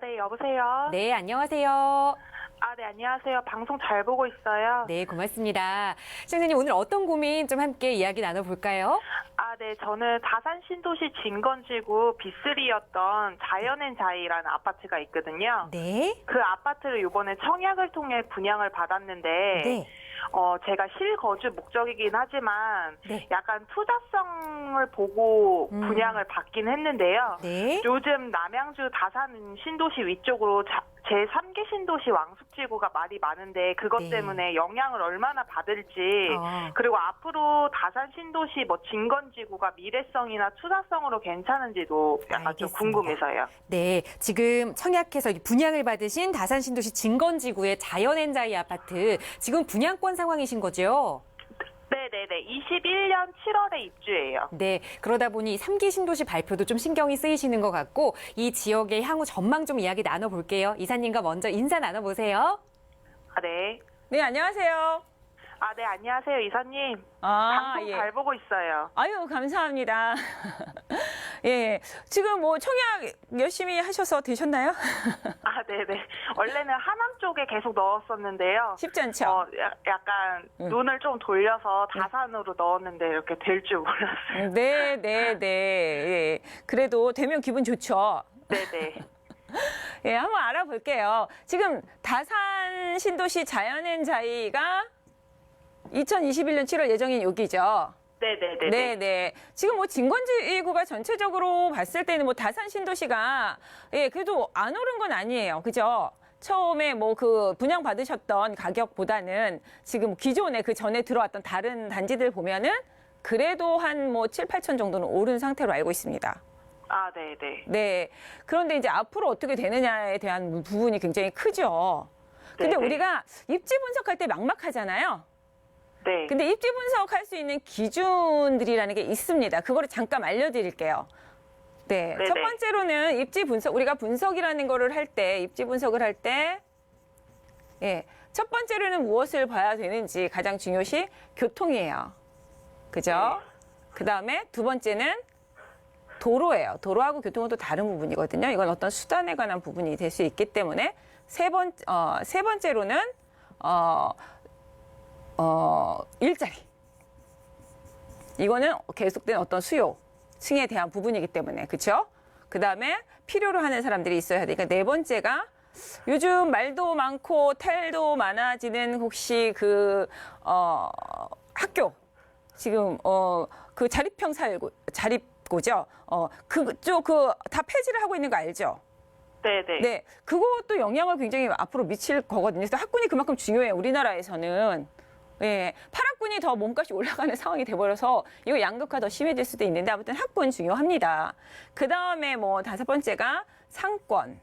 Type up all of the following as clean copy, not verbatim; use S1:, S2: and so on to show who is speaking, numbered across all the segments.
S1: 네, 여보세요?
S2: 네, 안녕하세요.
S1: 네, 안녕하세요. 방송 잘 보고 있어요.
S2: 네, 고맙습니다. 시청자님, 오늘 어떤 고민 좀 함께 이야기 나눠볼까요?
S1: 네, 저는 다산 신도시 진건지구 B3였던 자연앤자이라는 아파트가 있거든요.
S2: 네.
S1: 그 아파트를 이번에 청약을 통해 분양을 받았는데,
S2: 네.
S1: 제가 실거주 목적이긴 하지만
S2: 네.
S1: 약간 투자성을 보고 분양을 받긴 했는데요.
S2: 네.
S1: 요즘 남양주 다산 신도시 위쪽으로 제3계 신도시 왕숙지구가 말이 많은데 그것
S2: 네.
S1: 때문에 영향을 얼마나 받을지
S2: 어.
S1: 그리고 앞으로 다산 신도시 진건지구가 미래성이나 투자성으로 괜찮은지도 약간 좀
S2: 알겠습니다.
S1: 궁금해서요.
S2: 네, 지금 청약해서 분양을 받으신 다산신도시 진건지구의 자연앤자이 아파트, 지금 분양권 상황이신 거죠?
S1: 네네네. 21년 7월에 입주해요.
S2: 네, 그러다 보니 3기 신도시 발표도 좀 신경이 쓰이시는 것 같고, 이 지역의 향후 전망 좀 이야기 나눠볼게요. 이사님과 먼저 인사 나눠보세요.
S1: 네.
S3: 네, 안녕하세요.
S1: 네, 안녕하세요, 이사님. 방송
S3: 예.
S1: 잘 보고 있어요.
S3: 아유, 감사합니다. 예. 지금 뭐 청약 열심히 하셔서 되셨나요?
S1: 네네. 원래는 하남 쪽에 계속 넣었었는데요.
S3: 쉽지 않죠?
S1: 약간 눈을 좀 돌려서 다산으로 넣었는데 이렇게 될 줄 몰랐어요.
S3: 네, 네, 네. 예. 그래도 되면 기분 좋죠.
S1: 네네.
S3: 예, 한번 알아볼게요. 지금 다산 신도시 자연앤자이가 2021년 7월 예정인 여기죠.
S1: 네네네.
S3: 네네. 지금 뭐 진건지구가 전체적으로 봤을 때는 뭐 다산 신도시가 그래도 안 오른 건 아니에요. 그죠? 처음에 뭐 그 분양 받으셨던 가격보다는 지금 기존에 그 전에 들어왔던 다른 단지들 보면은 그래도 한 뭐 7, 8천 정도는 오른 상태로 알고 있습니다.
S1: 네네.
S3: 네. 그런데 이제 앞으로 어떻게 되느냐에 대한 부분이 굉장히 크죠. 근데
S1: 네네.
S3: 우리가 입지 분석할 때 막막하잖아요.
S1: 네.
S3: 근데 입지 분석할 수 있는 기준들이라는 게 있습니다. 그거를 잠깐 알려드릴게요. 네.
S1: 네네.
S3: 첫 번째로는 입지 분석, 우리가 분석이라는 거를 할 때, 입지 분석을 할 때, 첫 번째로는 무엇을 봐야 되는지 가장 중요시 교통이에요. 그죠?
S1: 네.
S3: 그 다음에 두 번째는 도로예요. 도로하고 교통은 또 다른 부분이거든요. 이건 어떤 수단에 관한 부분이 될 수 있기 때문에 세 번째로는 일자리. 이거는 계속된 어떤 수요, 층에 대한 부분이기 때문에, 그렇죠? 그 다음에 필요로 하는 사람들이 있어야 되니까 네 번째가 요즘 말도 많고 텔도 많아지는 혹시 학교 지금 그 자립고죠. 그쪽 다 폐지를 하고 있는 거 알죠?
S1: 네네.
S3: 네, 그것도 영향을 굉장히 앞으로 미칠 거거든요. 그래서 학군이 그만큼 중요해요. 우리나라에서는. 예, 팔학군이 더 몸값이 올라가는 상황이 돼버려서 이거 양극화 더 심해질 수도 있는데 아무튼 학군 중요합니다. 그 다음에 뭐 다섯 번째가 상권,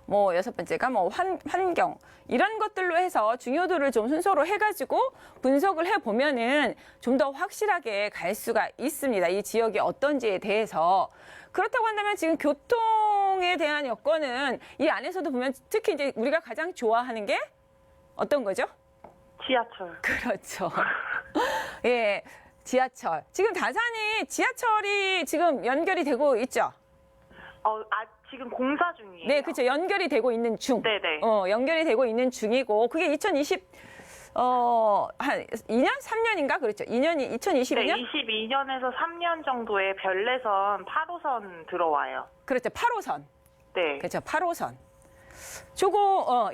S3: 뭐 여섯 번째가 뭐 환경 이런 것들로 해서 중요도를 좀 순서로 해가지고 분석을 해보면은 좀 더 확실하게 갈 수가 있습니다. 이 지역이 어떤지에 대해서. 그렇다고 한다면 지금 교통에 대한 여건은 이 안에서도 보면 특히 이제 우리가 가장 좋아하는 게 어떤 거죠?
S1: 지하철.
S3: 그렇죠. 예, 지하철. 지금 다산이 지하철이 지금 연결이 되고 있죠?
S1: 지금 공사 중이에요.
S3: 네, 그렇죠. 연결이 되고 있는 중.
S1: 네네.
S3: 연결이 되고 있는 중이고 그게 한 2년? 3년인가? 그렇죠. 2022년?
S1: 네, 22년에서 3년 정도의 별내선 8호선 들어와요.
S3: 그렇죠. 8호선.
S1: 네.
S3: 그렇죠. 8호선. 저거,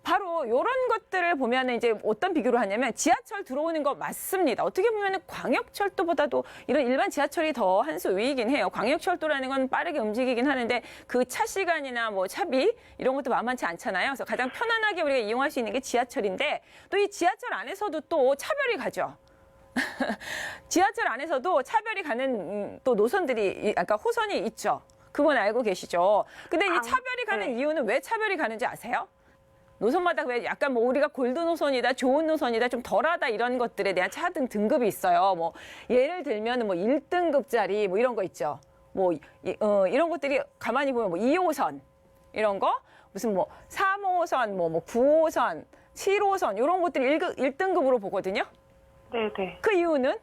S3: 바로 요런 것들을 보면 이제 어떤 비교를 하냐면 지하철 들어오는 거 맞습니다. 어떻게 보면 광역철도보다도 이런 일반 지하철이 더 한 수 위이긴 해요. 광역철도라는 건 빠르게 움직이긴 하는데 그 차 시간이나 뭐 차비 이런 것도 만만치 않잖아요. 그래서 가장 편안하게 우리가 이용할 수 있는 게 지하철인데 또 이 지하철 안에서도 또 차별이 가죠. 지하철 안에서도 차별이 가는 또 노선들이, 아까 호선이 있죠. 그건 알고 계시죠. 근데 이 차별이 가는
S1: 네.
S3: 이유는 왜 차별이 가는지 아세요? 노선마다 왜 약간 뭐 우리가 골드 노선이다, 좋은 노선이다, 좀 덜하다 이런 것들에 대한 차등 등급이 있어요. 뭐 예를 들면 뭐 1등급짜리 뭐 이런 거 있죠. 뭐 이런 것들이 가만히 보면 뭐 2호선 이런 거, 무슨 뭐 3호선, 뭐 9호선, 7호선 이런 것들이 1등급으로 보거든요.
S1: 네네.
S3: 그 이유는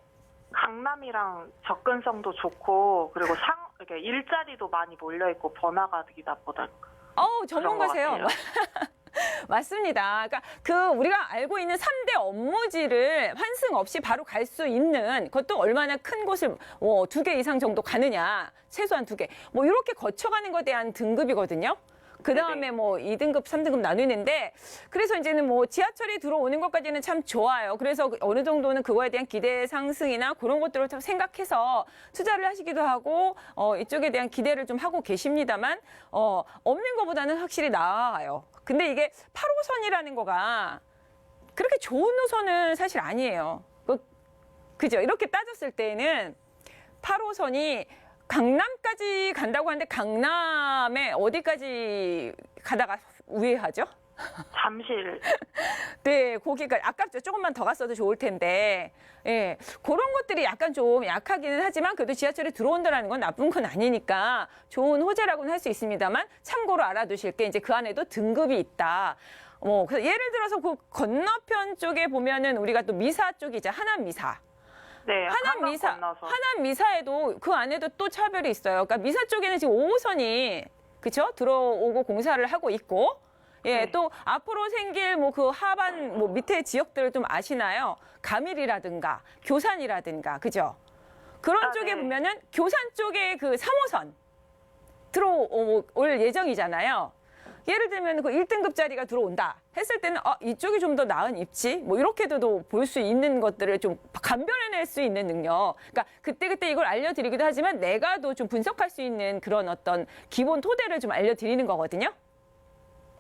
S1: 강남이랑 접근성도 좋고 그리고 이렇게 일자리도 많이 몰려 있고 번화가 되기다 보다.
S3: 전문가세요.
S1: 그런 것
S3: 맞습니다. 그러니까 우리가 알고 있는 3대 업무지를 환승 없이 바로 갈 수 있는 그것도 얼마나 큰 곳을 2개 이상 정도 가느냐. 최소한 2개. 뭐 이렇게 거쳐가는 것에 대한 등급이거든요. 그다음에 뭐 2등급, 3등급 나누는데 그래서 이제는 뭐 지하철이 들어오는 것까지는 참 좋아요. 그래서 어느 정도는 그거에 대한 기대 상승이나 그런 것들을 좀 생각해서 투자를 하시기도 하고 이쪽에 대한 기대를 좀 하고 계십니다만 없는 것보다는 확실히 나아요. 근데 이게 8호선이라는 거가 그렇게 좋은 노선은 사실 아니에요. 그죠? 이렇게 따졌을 때는 8호선이 강남까지 간다고 하는데 강남에 어디까지 가다가 우회하죠?
S1: 잠실.
S3: 네, 거기가 아깝죠. 조금만 더 갔어도 좋을 텐데. 예, 그런 것들이 약간 좀 약하기는 하지만 그래도 지하철이 들어온다는 건 나쁜 건 아니니까 좋은 호재라고는 할 수 있습니다만 참고로 알아두실 게 이제 그 안에도 등급이 있다. 그래서 예를 들어서 그 건너편 쪽에 보면은 우리가 또 미사 쪽이죠. 하남미사.
S1: 네,
S3: 하남미사에도 그 안에도 또 차별이 있어요. 그러니까 미사 쪽에는 지금 5호선이 그쵸? 들어오고 공사를 하고 있고, 예,
S1: 네.
S3: 또 앞으로 생길 그 하반 밑에 지역들을 좀 아시나요? 가밀이라든가 교산이라든가, 그죠? 그런 쪽에
S1: 네.
S3: 보면은 교산 쪽에 그 3호선 들어올 예정이잖아요. 예를 들면 그 1등급짜리가 들어온다 했을 때는 이쪽이 좀 더 나은 입지 뭐 이렇게도 볼 수 있는 것들을 좀 감별해낼 수 있는 능력. 그러니까 그때그때 이걸 알려드리기도 하지만 내가 더 좀 분석할 수 있는 그런 어떤 기본 토대를 좀 알려드리는 거거든요.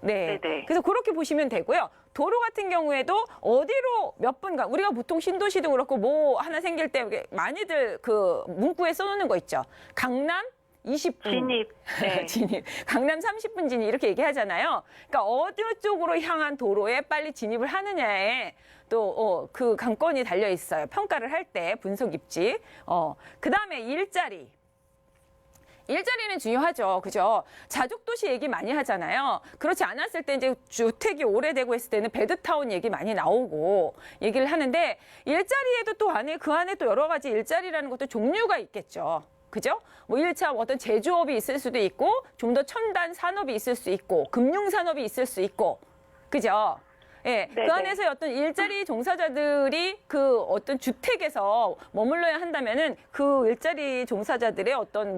S3: 네.
S1: 네네.
S3: 그래서 그렇게 보시면 되고요. 도로 같은 경우에도 어디로 몇 분 가. 우리가 보통 신도시도 그렇고 뭐 하나 생길 때 많이들 그 문구에 써놓는 거 있죠. 강남 20분.
S1: 진입. 네.
S3: 진입. 강남 30분 진입 이렇게 얘기하잖아요. 그러니까 어느 쪽으로 향한 도로에 빨리 진입을 하느냐에 또 그 관건이 달려 있어요. 평가를 할 때 분석 입지. 그다음에 일자리. 일자리는 중요하죠. 그죠? 자족도시 얘기 많이 하잖아요. 그렇지 않았을 때 이제 주택이 오래되고 했을 때는 베드타운 얘기 많이 나오고 얘기를 하는데 일자리에도 또 그 안에 또 여러 가지 일자리라는 것도 종류가 있겠죠. 그죠? 뭐 1차 어떤 제조업이 있을 수도 있고 좀 더 첨단 산업이 있을 수 있고 금융 산업이 있을 수 있고. 그죠? 예,
S1: 네네.
S3: 그 안에서 어떤 일자리 종사자들이 그 어떤 주택에서 머물러야 한다면은 그 일자리 종사자들의 어떤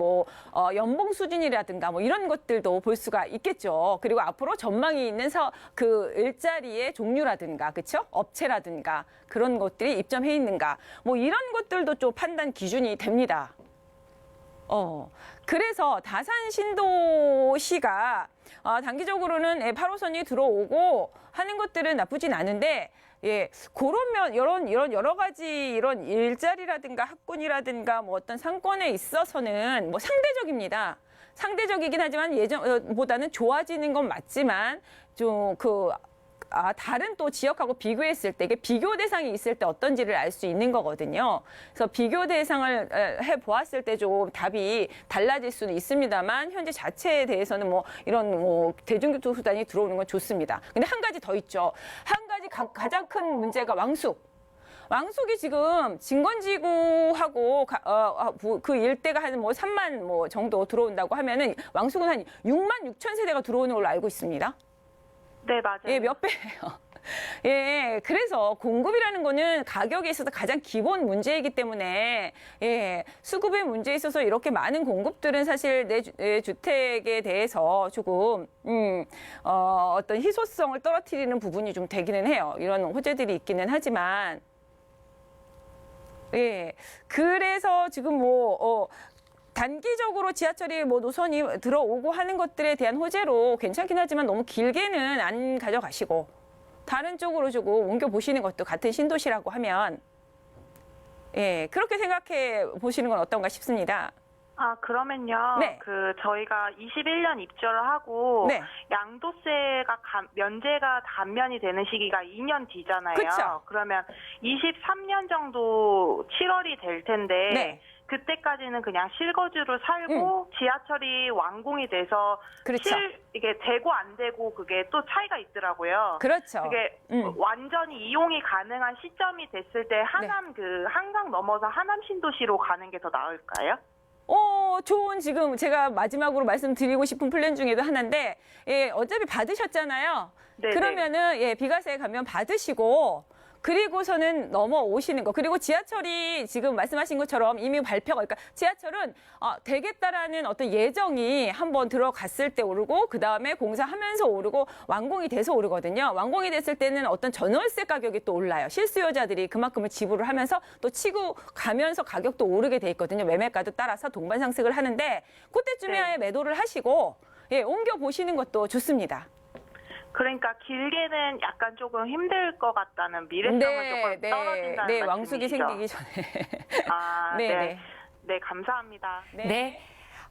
S3: 연봉 수준이라든가 뭐 이런 것들도 볼 수가 있겠죠. 그리고 앞으로 전망이 있는 그 일자리의 종류라든가, 그쵸? 업체라든가 그런 것들이 입점해 있는가. 뭐 이런 것들도 좀 판단 기준이 됩니다. 그래서 다산 신도시가 단기적으로는 8호선이 들어오고 하는 것들은 나쁘진 않은데, 예, 그러면 이런 여러 가지 이런 일자리라든가 학군이라든가 뭐 어떤 상권에 있어서는 뭐 상대적입니다. 상대적이긴 하지만 예전보다는 좋아지는 건 맞지만 좀 다른 또 지역하고 비교했을 때 이게 비교 대상이 있을 때 어떤지를 알 수 있는 거거든요. 그래서 비교 대상을 해 보았을 때 좀 답이 달라질 수는 있습니다만 현재 자체에 대해서는 이런 대중교통 수단이 들어오는 건 좋습니다. 근데 한 가지 더 있죠. 한 가지 가장 큰 문제가 왕숙이 지금 진건지구하고 그 일대가 한 3만 정도 들어온다고 하면은 왕숙은 한 6만 6천 세대가 들어오는 걸로 알고 있습니다.
S1: 네, 맞아요.
S3: 예, 몇 배예요. 예, 그래서 공급이라는 거는 가격에 있어서 가장 기본 문제이기 때문에, 예, 수급의 문제에 있어서 이렇게 많은 공급들은 사실 내 주택에 대해서 조금, 어떤 희소성을 떨어뜨리는 부분이 좀 되기는 해요. 이런 호재들이 있기는 하지만, 예, 그래서 지금 단기적으로 지하철이 노선이 들어오고 하는 것들에 대한 호재로 괜찮긴 하지만 너무 길게는 안 가져가시고 다른 쪽으로 조금 옮겨보시는 것도 같은 신도시라고 하면 예, 그렇게 생각해 보시는 건 어떤가 싶습니다.
S1: 그러면요.
S3: 네.
S1: 저희가 21년 입주를 하고
S3: 네.
S1: 양도세가 면제가 감면이 되는 시기가 2년 뒤잖아요.
S3: 그쵸.
S1: 그러면 23년 정도 7월이 될 텐데
S3: 네.
S1: 그때까지는 그냥 실거주로 살고 지하철이 완공이 돼서
S3: 그렇죠.
S1: 이게 되고 안 되고 그게 또 차이가 있더라고요.
S3: 그렇죠.
S1: 그게 완전히 이용이 가능한 시점이 됐을 때 한강 넘어서 하남 신도시로 가는 게 더 나을까요?
S3: 좋은 지금 제가 마지막으로 말씀드리고 싶은 플랜 중에도 하나인데, 예, 어차피 받으셨잖아요.
S1: 네네.
S3: 그러면은, 예, 비과세 가면 받으시고, 그리고서는 넘어오시는 거. 그리고 지하철이 지금 말씀하신 것처럼 이미 발표가, 그러니까 지하철은 되겠다라는 어떤 예정이 한번 들어갔을 때 오르고, 그 다음에 공사하면서 오르고, 완공이 돼서 오르거든요. 완공이 됐을 때는 어떤 전월세 가격이 또 올라요. 실수요자들이 그만큼을 지불을 하면서 또 치고 가면서 가격도 오르게 돼 있거든요. 매매가도 따라서 동반 상승을 하는데, 그때쯤에
S1: 네.
S3: 매도를 하시고, 예, 옮겨 보시는 것도 좋습니다.
S1: 그러니까 길게는 약간 조금 힘들 것 같다는 미래성은 조금 떨어진다는
S3: 네,
S1: 말씀이시죠?
S3: 왕숙이 생기기 전에.
S1: 아,
S3: 네,
S1: 네.
S3: 네.
S1: 네, 감사합니다.
S2: 네.